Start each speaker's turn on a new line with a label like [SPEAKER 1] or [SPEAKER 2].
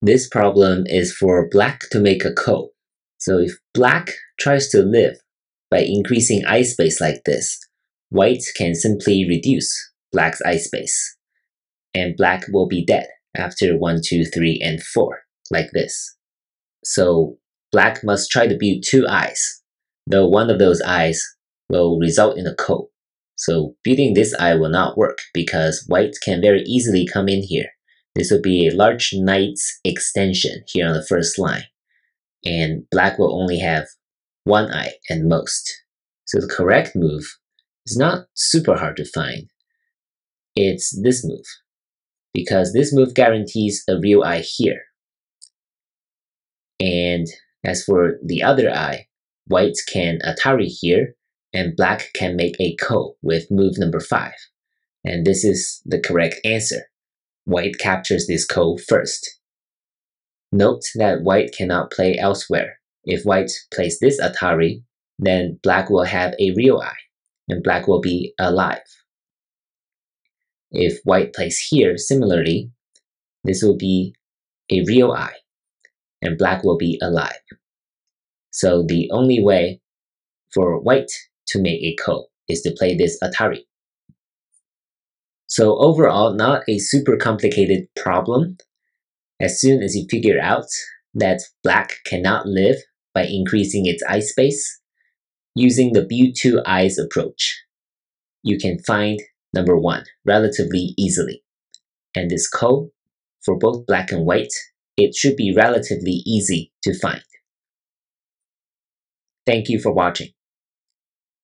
[SPEAKER 1] This problem is for black to make a ko. So if black tries to live by increasing eye space like this, white can simply reduce black's eye space, and black will be dead after 1, 2, 3, and 4, like this. So black must try to build 2 eyes, though one of those eyes will result in a ko. So building this eye will not work because white can very easily come in here. This will be a large knight's extension here on the first line, and black will only have 1 eye at most. So the correct move is not super hard to find. It's this move, because this move guarantees a real eye here. And as for the other eye, white can Atari here, and black can make a ko with move number 5. And this is the correct answer. White captures this ko first. Note that white cannot play elsewhere. If white plays this Atari, then black will have a real eye, and black will be alive. If white plays here similarly, this will be a real eye, and black will be alive. So the only way for white to make a ko is to play this Atari. So overall, not a super complicated problem. As soon as you figure out that black cannot live by increasing its eye space, using the build 2 eyes approach, you can find number 1 relatively easily. And this ko, for both black and white, it should be relatively easy to find. Thank you for watching.